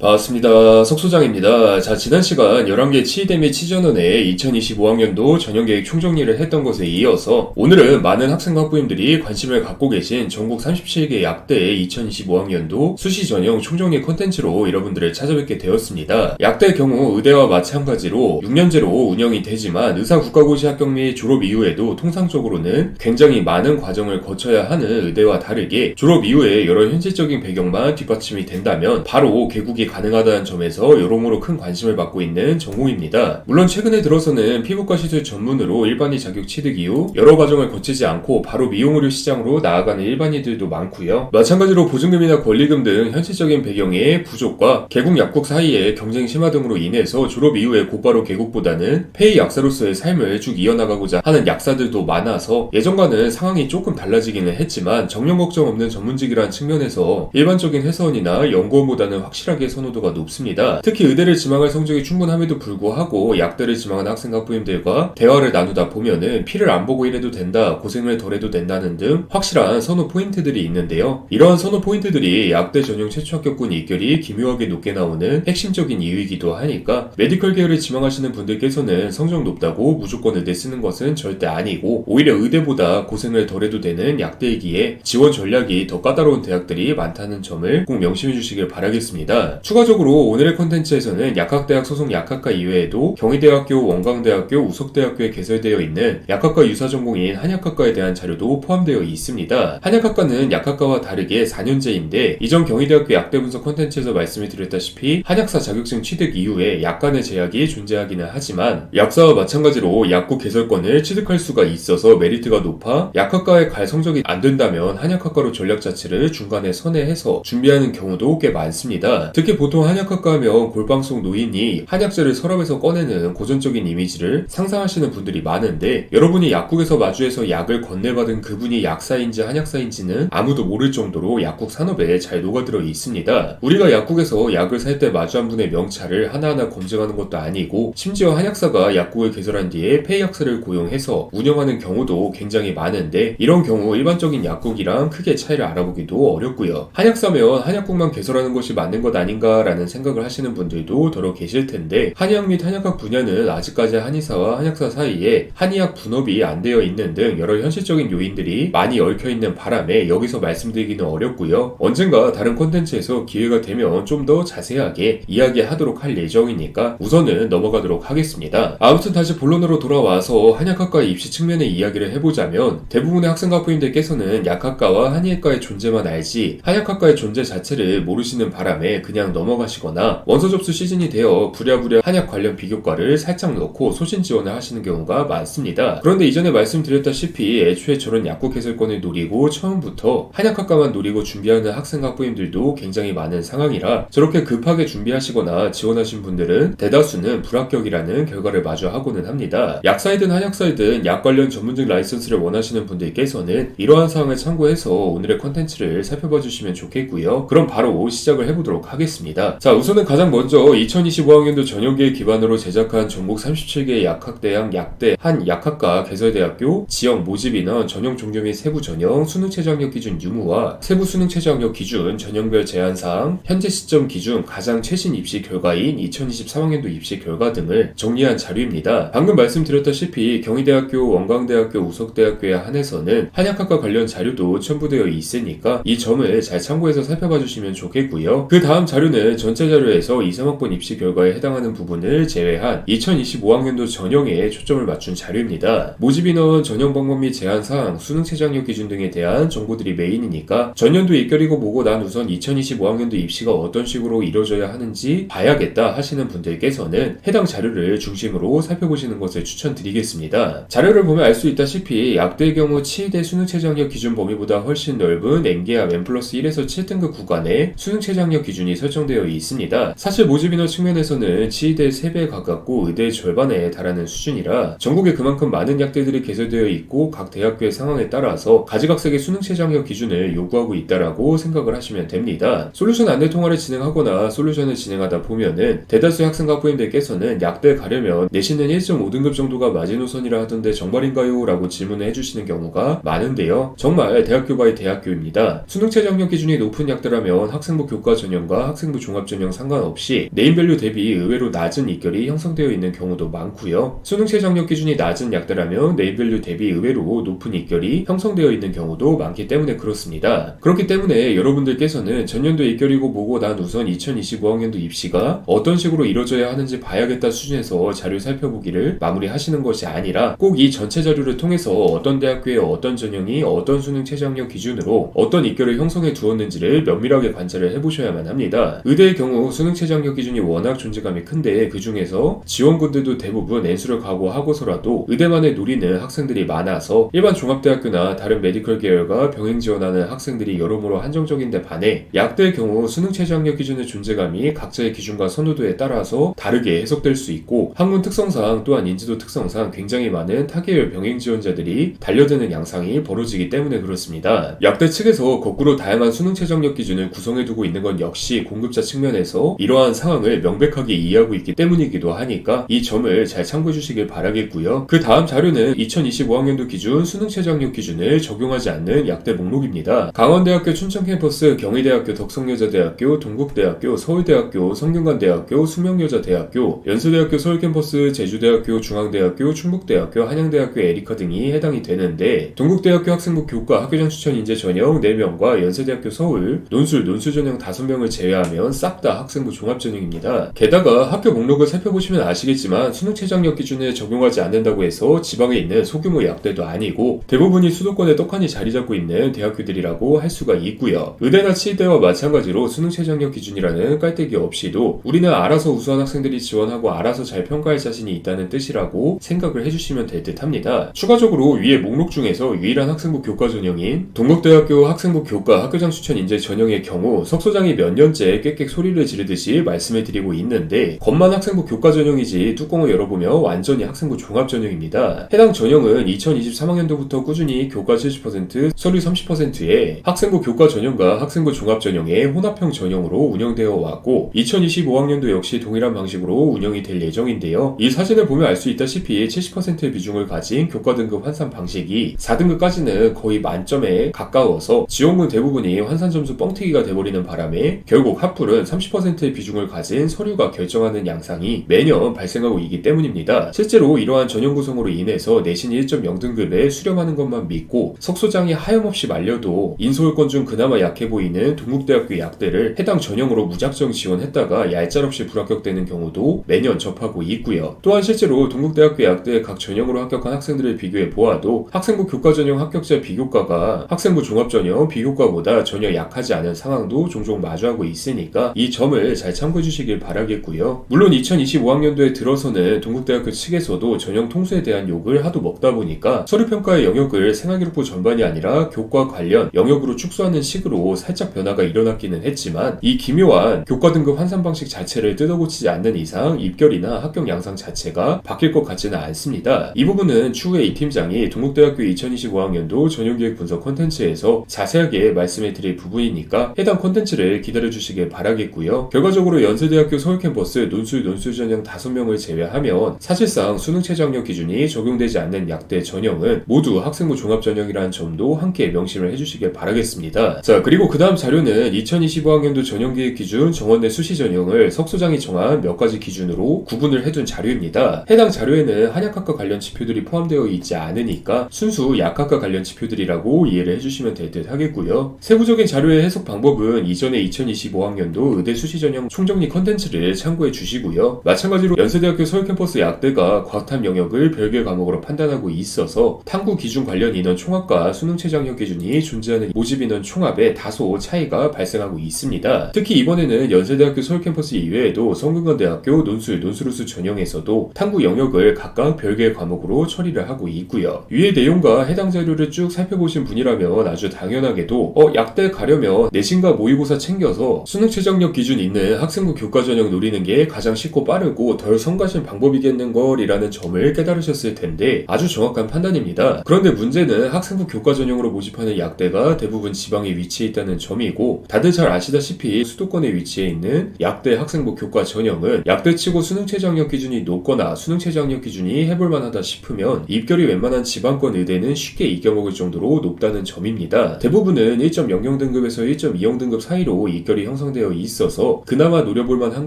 반갑습니다. 석소장입니다. 자, 지난 시간 11개 치의대 및 치전원의 2025학년도 전형계획 총정리를 했던 것에 이어서 오늘은 많은 학생 학부모님들이 관심을 갖고 계신 전국 37개 약대의 2025학년도 수시 전형 총정리 콘텐츠로 여러분들을 찾아뵙게 되었습니다. 약대의 경우 의대와 마찬가지로 6년제로 운영이 되지만 의사국가고시 합격 및 졸업 이후에도 통상적으로는 굉장히 많은 과정을 거쳐야 하는 의대와 다르게 졸업 이후에 여러 현실적인 배경만 뒷받침이 된다면 바로 개국이 가능하다는 점에서 여러모로 큰 관심을 받고 있는 전공입니다. 물론 최근에 들어서는 피부과 시술 전문으로 일반의 자격 취득 이후 여러 과정을 거치지 않고 바로 미용의료 시장으로 나아가는 일반인들도 많고요. 마찬가지로 보증금이나 권리금 등 현실적인 배경의 부족과 개국 약국 사이의 경쟁 심화 등으로 인해서 졸업 이후에 곧바로 개국보다는 폐의 약사로서의 삶을 쭉 이어나가고자 하는 약사들도 많아서 예전과는 상황이 조금 달라지기는 했지만 정년 걱정 없는 전문직이라는 측면에서 일반적인 회사원이나 연구원보다는 확실하게 선호도가 높습니다. 특히 의대를 지망할 성적이 충분함에도 불구하고 약대를 지망하는 학생 학부모님들과 대화를 나누다 보면은 피를 안 보고 일해도 된다, 고생을 덜 해도 된다는 등 확실한 선호 포인트들이 있는데요. 이러한 선호 포인트들이 약대 전형 최초 합격군 입결이 기묘하게 높게 나오는 핵심적인 이유이기도 하니까 메디컬 계열을 지망하시는 분들께서는 성적 높다고 무조건 의대 쓰는 것은 절대 아니고 오히려 의대보다 고생을 덜 해도 되는 약대이기에 지원 전략이 더 까다로운 대학들이 많다는 점을 꼭 명심해 주시길 바라겠습니다. 추가적으로 오늘의 콘텐츠에서는 약학대학 소속 약학과 이외에도 경희대학교, 원광대학교, 우석대학교에 개설되어 있는 약학과 유사 전공인 한약학과에 대한 자료도 포함되어 있습니다. 한약학과는 약학과와 다르게 4년제인데 이전 경희대학교 약대 분석 콘텐츠에서 말씀을 드렸다시피 한약사 자격증 취득 이후에 약간의 제약이 존재하기는 하지만 약사와 마찬가지로 약국 개설권을 취득할 수가 있어서 메리트가 높아 약학과에 갈 성적이 안 된다면 한약학과로 전략 자체를 중간에 선회해서 준비하는 경우도 꽤 많습니다. 특히 보통 한약학과 하면 골방 속 노인이 한약재를 서랍에서 꺼내는 고전적인 이미지를 상상하시는 분들이 많은데 여러분이 약국에서 마주해서 약을 건네받은 그분이 약사인지 한약사인지는 아무도 모를 정도로 약국 산업에 잘 녹아들어 있습니다. 우리가 약국에서 약을 살 때 마주한 분의 명찰을 하나하나 검증하는 것도 아니고 심지어 한약사가 약국을 개설한 뒤에 폐약사를 고용해서 운영하는 경우도 굉장히 많은데 이런 경우 일반적인 약국이랑 크게 차이를 알아보기도 어렵고요. 한약사면 한약국만 개설하는 것이 맞는 것 아닌가라는 생각을 하시는 분들도 더러 계실 텐데 한의학 및 한약학 분야는 아직까지 한의사와 한약사 사이에 한의학 분업이 안 되어 있는 등 여러 현실적인 요인들이 많이 얽혀있는 바람에 여기서 말씀드리기는 어렵고요. 언젠가 다른 콘텐츠에서 기회가 되면 좀 더 자세하게 이야기하도록 할 예정이니까 우선은 넘어가도록 하겠습니다. 아무튼 다시 본론으로 돌아와서 한약학과 입시 측면의 이야기를 해보자면 대부분의 학생 학부모님들께서는 약학과와 한의학과의 존재만 알지 한약학과의 존재 자체를 모르시는 바람에 그냥 넘어가시거나 원서 접수 시즌이 되어 부랴부랴 한약 관련 비교과를 살짝 넣고 소신 지원을 하시는 경우가 많습니다. 그런데 이전에 말씀드렸다시피 애초에 저런 약국 개설권을 노리고 처음부터 한약학과만 노리고 준비하는 학생 학부모님들도 굉장히 많은 상황이라 저렇게 급하게 준비하시거나 지원하신 분들은 대다수는 불합격이라는 결과를 마주하고는 합니다. 약사이든 한약사이든 약 관련 전문직 라이선스를 원하시는 분들께서는 이러한 사항을 참고해서 오늘의 콘텐츠를 살펴봐 주시면 좋겠고요. 그럼 바로 시작을 해보도록 하겠습니다. 자, 우선은 가장 먼저 2025학년도 전형계획 기반으로 제작한 전국 37개의 약학대학 약대 한 약학과 개설대학교 지역 모집인원 전형 종교 및 세부 전형 수능 최저 학력 기준 유무와 세부 수능 최저 학력 기준 전형별 제한사항 현재 시점 기준 가장 최신 입시 결과인 2023학년도 입시 결과 등을 정리한 자료입니다. 방금 말씀드렸다시피 경희대학교, 원광대학교, 우석대학교에 한해서는 한약학과 관련 자료도 첨부되어 있으니까 이 점을 잘 참고해서 살펴봐 주시면 좋겠고요. 그 다음 자료는 전체 자료에서 2, 3학번 입시 결과에 해당하는 부분을 제외한 2025학년도 전형에 초점을 맞춘 자료입니다. 모집인원, 전형 방법 및 제한사항, 수능 최저 학력 기준 등에 대한 정보들이 메인이니까 전년도 입결이고 뭐고 난 우선 2025학년도 입시가 어떤 식으로 이루어져야 하는지 봐야겠다 하시는 분들께서는 해당 자료를 중심으로 살펴보시는 것을 추천드리겠습니다. 자료를 보면 알 수 있다시피 약대의 경우 치의대 수능 최저 학력 기준 범위보다 훨씬 넓은 N개합 N+1에서 7등급 구간에 수능 최저 학력 기준이 설정되어 있습니다. 사실 모집인원 측면에서는 치의대 3배에 가깝고 의대의 절반에 달하는 수준이라 전국에 그만큼 많은 약대들이 개설되어 있고 각 대학교의 상황에 따라서 가지각색의 수능 최저 학력 기준을 요구하고 있다라고 생각을 하시면 됩니다. 솔루션 안내 통화를 진행하거나 솔루션을 진행하다 보면은 대다수의 학생 학부모님들께서는 약대 가려면 내신은 1.5등급 정도가 마지노선이라 하던데 정말인가요? 라고 질문을 해주시는 경우가 많은데요. 정말 대학교 바이 대학교입니다. 수능 최저 학력 기준이 높은 약대라면 학생부 교과 전형과 학생부 학생부 종합전형 상관없이 네임밸류 대비 의외로 낮은 입결이 형성되어 있는 경우도 많고요. 수능 최저학력 기준이 낮은 약대라면 네임밸류 대비 의외로 높은 입결이 형성되어 있는 경우도 많기 때문에 그렇습니다. 그렇기 때문에 여러분들께서는 전년도 입결이고 뭐고 난 우선 2025학년도 입시가 어떤 식으로 이루어져야 하는지 봐야겠다 수준에서 자료 살펴보기를 마무리하시는 것이 아니라 꼭 이 전체 자료를 통해서 어떤 대학교의 어떤 전형이 어떤 수능 최저학력 기준으로 어떤 입결을 형성해 두었는지를 면밀하게 관찰을 해보셔야만 합니다. 의대의 경우 수능 최저학력 기준이 워낙 존재감이 큰데 그 중에서 지원군들도 대부분 N수를 각오하고서라도 의대만을 노리는 학생들이 많아서 일반 종합대학교나 다른 메디컬 계열과 병행 지원하는 학생들이 여러모로 한정적인데 반해 약대의 경우 수능 최저학력 기준의 존재감이 각자의 기준과 선호도에 따라서 다르게 해석될 수 있고 학문 특성상 또한 인지도 특성상 굉장히 많은 타계열 병행 지원자들이 달려드는 양상이 벌어지기 때문에 그렇습니다. 약대 측에서 거꾸로 다양한 수능 최저학력 기준을 구성해두고 있는 건 역시 공급자 측면에서 이러한 상황을 명백하게 이해하고 있기 때문이기도 하니까 이 점을 잘 참고해 주시길 바라겠고요. 그 다음 자료는 2025학년도 기준 수능 최저학력 기준을 적용하지 않는 약대 목록입니다. 강원대학교 춘천캠퍼스, 경희대학교, 덕성여자대학교, 동국대학교, 서울대학교, 성균관대학교, 수명여자대학교, 연세대학교 서울캠퍼스, 제주대학교, 중앙대학교, 충북대학교, 한양대학교, 에리카 등이 해당이 되는데 동국대학교 학생부 교과 학교장 추천 인재 전형 4명과 연세대학교 서울 논술 전형 5명을 제외하면 싹 다 학생부 종합전형입니다. 게다가 학교 목록을 살펴보시면 아시겠지만 수능 최저학력 기준에 적용하지 않는다고 해서 지방에 있는 소규모 약대도 아니고 대부분이 수도권에 떡하니 자리 잡고 있는 대학교들이라고 할 수가 있고요. 의대나 치의대와 마찬가지로 수능 최저학력 기준이라는 깔때기 없이도 우리는 알아서 우수한 학생들이 지원하고 알아서 잘 평가할 자신이 있다는 뜻이라고 생각을 해주시면 될 듯 합니다. 추가적으로 위의 목록 중에서 유일한 학생부 교과 전형인 동국대학교 학생부 교과 학교장 추천 인재 전형의 경우 석 소장이 몇 년째 꽥꽥 소리를 지르듯이 말씀을 드리고 있는데 겉만 학생부 교과 전형이지 뚜껑을 열어보면 완전히 학생부 종합 전형입니다. 해당 전형은 2023학년도부터 꾸준히 교과 70%, 서류 30%의 학생부 교과 전형과 학생부 종합 전형의 혼합형 전형으로 운영되어 왔고 2025학년도 역시 동일한 방식으로 운영이 될 예정인데요. 이 사진을 보면 알 수 있다시피 70%의 비중을 가진 교과 등급 환산 방식이 4등급까지는 거의 만점에 가까워서 지원군 대부분이 환산 점수 뻥튀기가 돼버리는 바람에 결국 합불은 30%의 비중을 가진 서류가 결정하는 양상이 매년 발생하고 있기 때문입니다. 실제로 이러한 전형 구성으로 인해서 내신 1.0등급에 수렴하는 것만 믿고 석소장이 하염없이 말려도 인서울권 중 그나마 약해 보이는 동국대학교 약대를 해당 전형으로 무작정 지원했다가 얄짤없이 불합격되는 경우도 매년 접하고 있고요. 또한 실제로 동국대학교 약대 각 전형으로 합격한 학생들을 비교해 보아도 학생부 교과 전형 합격자 비교과가 학생부 종합 전형 비교과보다 전혀 약하지 않은 상황도 종종 마주하고 있으니까 이 점을 잘 참고해 주시길 바라겠고요. 물론 2025학년도에 들어서는 동국대학교 측에서도 전형 통수에 대한 욕을 하도 먹다 보니까 서류평가의 영역을 생활기록부 전반이 아니라 교과 관련 영역으로 축소하는 식으로 살짝 변화가 일어났기는 했지만 이 기묘한 교과 등급 환산 방식 자체를 뜯어고치지 않는 이상 입결이나 합격 양상 자체가 바뀔 것 같지는 않습니다. 이 부분은 추후에 이 팀장이 동국대학교 2025학년도 전형기획 분석 콘텐츠에서 자세하게 말씀해 드릴 부분이니까 해당 콘텐츠를 기다려 주시길 바라겠고요. 결과적으로 연세대학교 서울캠퍼스 논술 전형 5명을 제외하면 사실상 수능 최저학력 기준이 적용되지 않는 약대 전형은 모두 학생부 종합 전형이라는 점도 함께 명심을 해주시길 바라겠습니다. 자, 그리고 그 다음 자료는 2025학년도 전형기획 기준 정원내 수시 전형을 석 소장이 정한 몇 가지 기준으로 구분을 해둔 자료입니다. 해당 자료에는 한약학과 관련 지표들이 포함되어 있지 않으니까 순수 약학과 관련 지표들이라고 이해를 해주시면 될 듯 하겠고요. 세부적인 자료의 해석 방법은 이전에 2025학년도 의대 수시 전형 총정리 컨텐츠를 참고해 주시고요. 마찬가지로 연세대학교 서울캠퍼스 약대가 과학탐 영역을 별개 과목으로 판단하고 있어서 탐구 기준 관련 인원 총합과 수능 최저학력 기준이 존재하는 모집 인원 총합에 다소 차이가 발생하고 있습니다. 특히 이번에는 연세대학교 서울캠퍼스 이외에도 성균관대학교 논술우수 전형에서도 탐구 영역을 각각 별개 과목으로 처리를 하고 있고요. 위의 내용과 해당 자료를 쭉 살펴보신 분이라면 아주 당연하게도 약대 가려면 내신과 모의고사 챙겨서 수능 최저학력 기준 있는 학생부 교과 전형 노리는 게 가장 쉽고 빠르고 덜 성가신 방법이겠는걸이라는 점을 깨달으셨을 텐데 아주 정확한 판단입니다. 그런데 문제는 학생부 교과 전형으로 모집하는 약대가 대부분 지방에 위치해 있다는 점이고 다들 잘 아시다시피 수도권에 위치해 있는 약대 학생부 교과 전형은 약대치고 수능 최저학력 기준이 높거나 수능 최저학력 기준이 해볼만하다 싶으면 입결이 웬만한 지방권 의대는 쉽게 이겨먹을 정도로 높다는 점입니다. 대부분은 1.00등급에서 1.20등급 사이로 입결이 형성되는 책정되어 있어서 그나마 노려볼만 한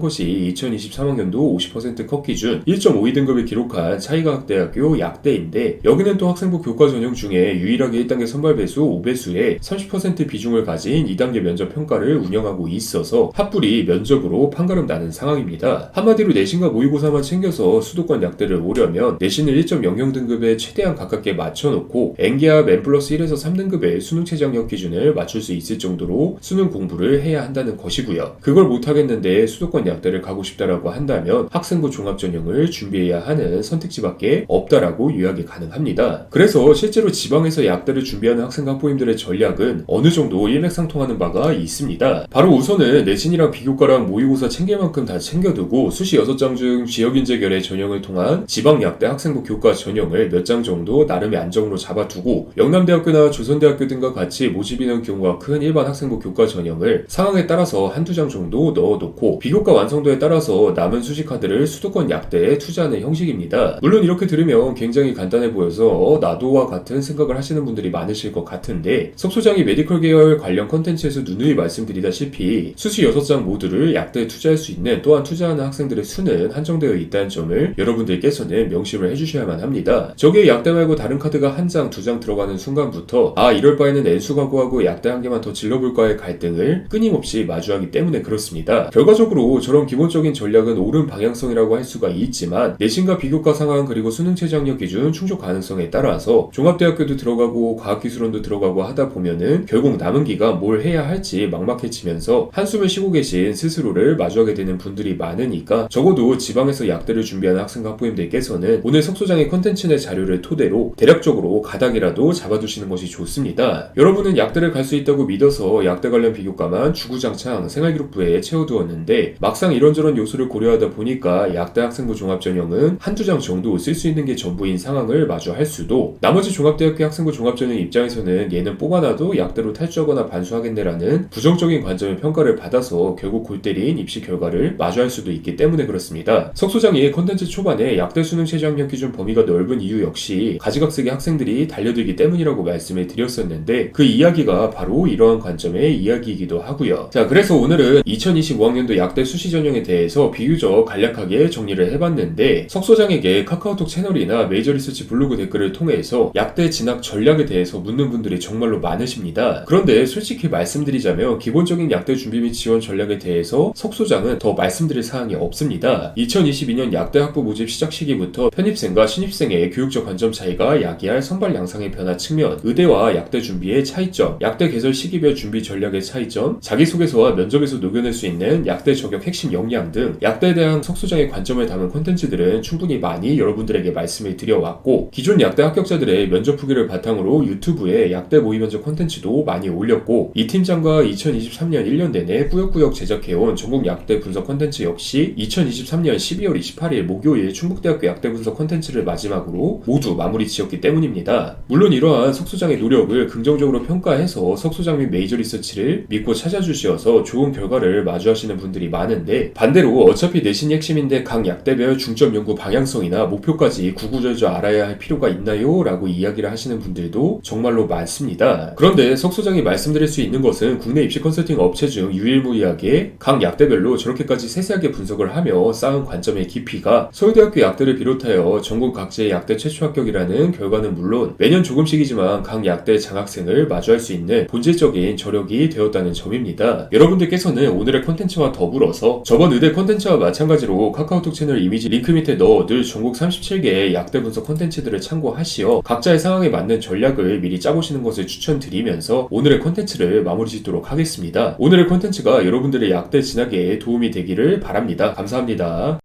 것이 2023학년도 50% 컷 기준 1.52등급을 기록한 차이과학대학교 약대인데, 여기는 또 학생부 교과 전형 중에 유일하게 1단계 선발 배수 5배수에 30% 비중을 가진 2단계 면접 평가를 운영하고 있어서 합불이 면접으로 판가름 나는 상황입니다. 한마디로 내신과 모의고사만 챙겨서 수도권 약대를 오려면 내신을 1.00등급에 최대한 가깝게 맞춰놓고 N기합 N+1에서 3등급의 수능 최저학력 기준을 맞출 수 있을 정도로 수능 공부를 해야 한다는 것이고요. 그걸 못하겠는데 수도권 약대를 가고 싶다라고 한다면 학생부 종합전형을 준비해야 하는 선택지밖에 없다라고 요약이 가능합니다. 그래서 실제로 지방에서 약대를 준비하는 학생과 학부모님들의 전략은 어느 정도 일맥상통하는 바가 있습니다. 바로 우선은 내신이랑 비교과랑 모의고사 챙길 만큼 다 챙겨두고 수시 6장 중 지역인재결의 전형을 통한 지방약대 학생부 교과 전형을 몇 장 정도 나름의 안정으로 잡아두고 영남대학교나 조선대학교 등과 같이 모집 인원 규모가 큰 일반 학생부 교과 전형을 상황에 따라서 한두 장 정도 넣어놓고 비교과 완성도에 따라서 남은 수시 카드를 수도권 약대에 투자하는 형식입니다. 물론 이렇게 들으면 굉장히 간단해 보여서 나도와 같은 생각을 하시는 분들이 많으실 것 같은데, 석 소장이 메디컬 계열 관련 컨텐츠에서 누누이 말씀드리다시피 수시 6장 모두를 약대에 투자할 수 있는, 또한 투자하는 학생들의 수는 한정되어 있다는 점을 여러분들께서는 명심을 해주셔야만 합니다. 저기에 약대 말고 다른 카드가 한 장, 두 장 들어가는 순간부터 이럴 바에는 N수 각오하고 약대 한 개만 더 질러볼까의 갈등을 끊임없이 마주하기 때문에 그렇습니다. 결과적으로 저런 기본적인 전략은 옳은 방향성이라고 할 수가 있지만 내신과 비교과 상황 그리고 수능 최저학력 기준 충족 가능성에 따라서 종합대학교도 들어가고 과학기술원도 들어가고 하다 보면은 결국 남은 기간 뭘 해야 할지 막막해지면서 한숨을 쉬고 계신 스스로를 마주하게 되는 분들이 많으니까, 적어도 지방에서 약대를 준비하는 학생과 학부모님들께서는 오늘 석 소장의 컨텐츠 내 자료를 토대로 대략적으로 가닥이라도 잡아두시는 것이 좋습니다. 여러분은 약대를 갈 수 있다고 믿어서 약대 관련 비교과만 주구장창 생활기록부에 채워두었는데 막상 이런저런 요소를 고려하다 보니까 약대 학생부 종합전형은 한두 장 정도 쓸 수 있는 게 전부인 상황을 마주할 수도, 나머지 종합대학교 학생부 종합전형 입장에서는 얘는 뽑아놔도 약대로 탈주하거나 반수하겠네라는 부정적인 관점의 평가를 받아서 결국 골 때린 입시 결과를 마주할 수도 있기 때문에 그렇습니다. 석 소장이 컨텐츠 초반에 약대 수능 최저학력 기준 범위가 넓은 이유 역시 가지각색의 학생들이 달려들기 때문이라고 말씀을 드렸었는데, 그 이야기가 바로 이러한 관점의 이야기이기도 하고요. 자, 그래서 오늘은 2025학년도 약대 수시 전형에 대해서 비교적 간략하게 정리를 해봤는데, 석 소장에게 카카오톡 채널이나 메이저 리서치 블로그 댓글을 통해서 약대 진학 전략에 대해서 묻는 분들이 정말로 많으십니다. 그런데 솔직히 말씀드리자면 기본적인 약대 준비 및 지원 전략에 대해서 석 소장은 더 말씀드릴 사항이 없습니다. 2022년 약대 학부 모집 시작 시기부터 편입생과 신입생의 교육적 관점 차이가 야기할 선발 양상의 변화 측면, 의대와 약대 준비의 차이점, 약대 개설 시기별 준비 전략의 차이점, 자기소개서와 면접에서 녹여낼 수 있는 약대 저격 핵심 역량 등 약대에 대한 석 소장의 관점을 담은 콘텐츠들은 충분히 많이 여러분들에게 말씀을 드려왔고, 기존 약대 합격자들의 면접 후기를 바탕으로 유튜브에 약대 모의 면접 콘텐츠도 많이 올렸고, 이 팀장과 2023년 1년 내내 꾸역꾸역 제작해온 전국 약대 분석 콘텐츠 역시 2023년 12월 28일 목요일 충북대학교 약대 분석 콘텐츠를 마지막으로 모두 마무리 지었기 때문입니다. 물론 이러한 석 소장의 노력을 긍정적으로 평가해서 석 소장 및 메이저 리서치를 믿고 찾아주셔서 좋은 결과를 마주하시는 분들이 많은데, 반대로 어차피 내신이 핵심인데 각 약대별 중점 연구 방향성이나 목표까지 구구절절 알아야 할 필요가 있나요? 라고 이야기를 하시는 분들도 정말로 많습니다. 그런데 석 소장이 말씀드릴 수 있는 것은 국내 입시 컨설팅 업체 중 유일무이하게 각 약대별로 저렇게까지 세세하게 분석을 하며 쌓은 관점의 깊이가 서울대학교 약대를 비롯하여 전국 각지의 약대 최초 합격이라는 결과는 물론 매년 조금씩이지만 각 약대 장학생을 마주할 수 있는 본질적인 저력이 되었다는 점입니다. 여러분들께서는 오늘의 콘텐츠와 더불어서 저번 의대 콘텐츠와 마찬가지로 카카오톡 채널 이미지 링크 밑에 넣어둘 전국 37개의 약대 분석 콘텐츠들을 참고하시어 각자의 상황에 맞는 전략을 미리 짜보시는 것을 추천드리면서 오늘의 콘텐츠를 마무리 짓도록 하겠습니다. 오늘의 콘텐츠가 여러분들의 약대 진학에 도움이 되기를 바랍니다. 감사합니다.